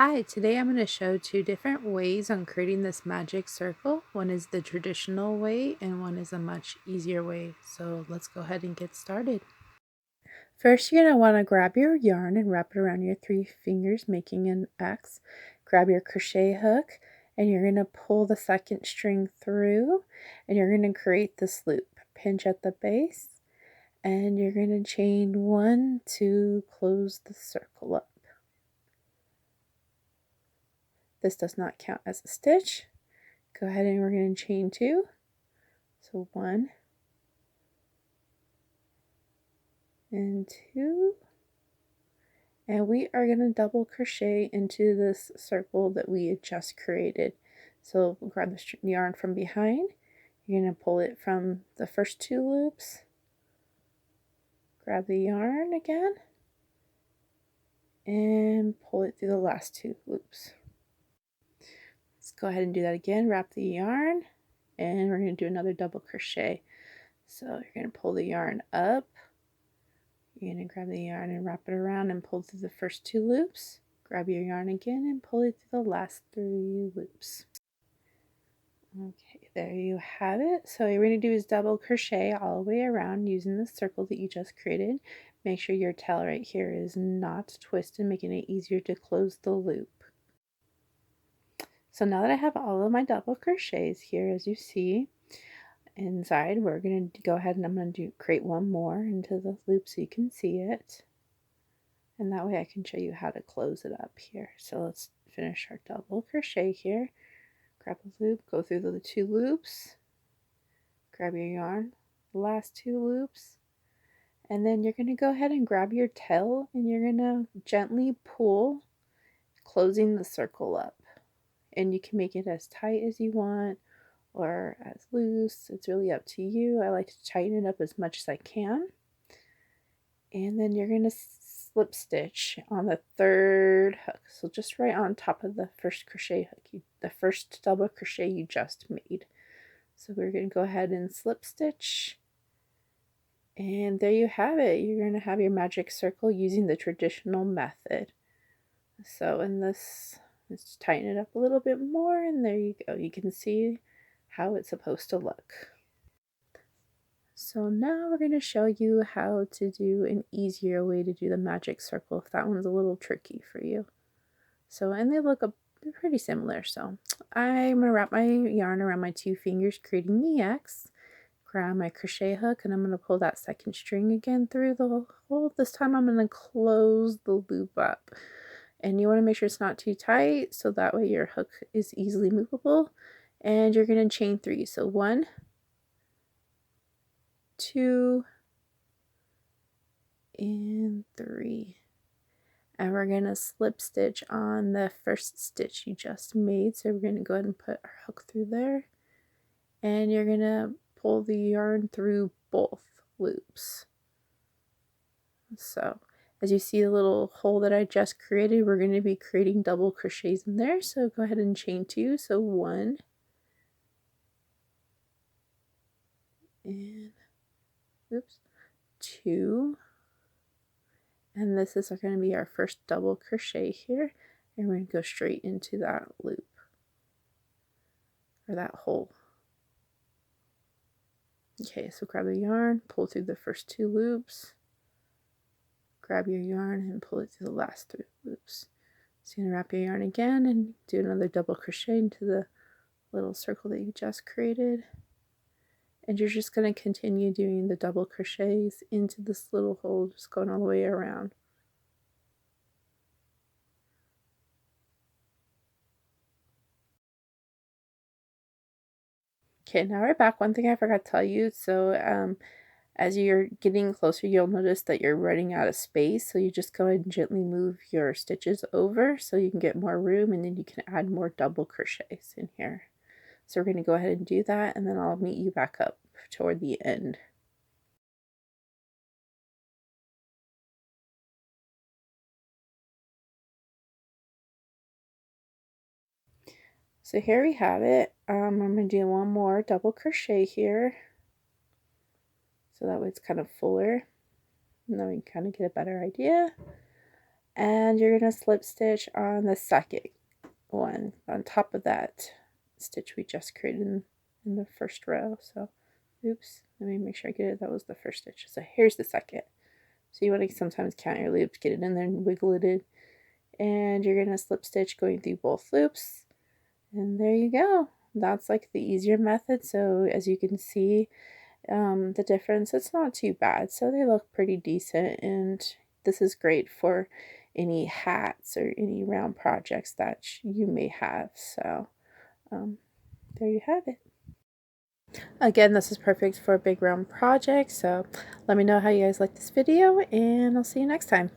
Hi, today I'm going to show two different ways on creating this magic circle. One is the traditional way and one is a much easier way. So let's go ahead and get started. First, you're going to want to grab your yarn and wrap it around your 3 fingers, making an X. Grab your crochet hook and you're going to pull the second string through and you're going to create this loop. Pinch at the base and you're going to chain 1 to close the circle up. This does not count as a stitch. Go ahead and we're going to chain 2. So 1 and 2. And we are going to double crochet into this circle that we had just created. So grab the yarn from behind. You're going to pull it from the first 2 loops. Grab the yarn again. And pull it through the last 2 loops. Let's go ahead and do that again. Wrap the yarn. And we're going to do another double crochet. So you're going to pull the yarn up. You're going to grab the yarn and wrap it around and pull through the first 2 loops. Grab your yarn again and pull it through the last 3 loops. Okay, there you have it. So what you're going to do is double crochet all the way around using the circle that you just created. Make sure your tail right here is not twisted, making it easier to close the loop. So now that I have all of my double crochets here, as you see, inside, we're going to go ahead and I'm going to create one more into the loop so you can see it. And that way I can show you how to close it up here. So let's finish our double crochet here. Grab a loop, go through the 2 loops, grab your yarn, the last 2 loops, and then you're going to go ahead and grab your tail and you're going to gently pull, closing the circle up. And you can make it as tight as you want or as loose. It's really up to you. I like to tighten it up as much as I can. And then you're going to slip stitch on the 3rd hook. So just right on top of the first crochet hook, the first double crochet you just made. So we're going to go ahead and slip stitch. And there you have it. You're going to have your magic circle using the traditional method. So in this, let's tighten it up a little bit more, and there you go. You can see how it's supposed to look. So now we're going to show you how to do an easier way to do the magic circle if that one's a little tricky for you. So, and they look pretty similar. So I'm going to wrap my yarn around my 2 fingers, creating the X. Grab my crochet hook and I'm going to pull that second string again through the hole. This time I'm going to close the loop up. And you want to make sure it's not too tight so that way your hook is easily movable. And you're going to chain 3. So 1, 2, and 3. And we're going to slip stitch on the first stitch you just made. So we're going to go ahead and put our hook through there. And you're going to pull the yarn through both loops. So as you see the little hole that I just created, we're going to be creating double crochets in there. So go ahead and chain 2. So 1 and 2. And this is going to be our first double crochet here. And we're going to go straight into that loop or that hole. Okay, so grab the yarn, pull through the first 2 loops, grab your yarn and pull it through the last 3 loops. So you're going to wrap your yarn again and do another double crochet into the little circle that you just created. And you're just going to continue doing the double crochets into this little hole, just going all the way around. Okay, now we're back. One thing I forgot to tell you, so as you're getting closer, you'll notice that you're running out of space, so you just go ahead and gently move your stitches over so you can get more room, and then you can add more double crochets in here. So we're going to go ahead and do that, and then I'll meet you back up toward the end. So here we have it. I'm going to do one more double crochet here. So that way it's kind of fuller. And then we kind of get a better idea. and you're going to slip stitch on the second one on top of that stitch we just created in the first row. So oops, let me make sure I get it. That was the first stitch. So here's the second. So you want to sometimes count your loops, get it in there and wiggle it in, and you're going to slip stitch going through both loops, and there you go. That's like the easier method. So as you can see, the difference, it's not too bad. So they look pretty decent, and this is great for any hats or any round projects that you may have. So there you have it. Again, this is perfect for a big round project. So let me know how you guys like this video, and I'll see you next time.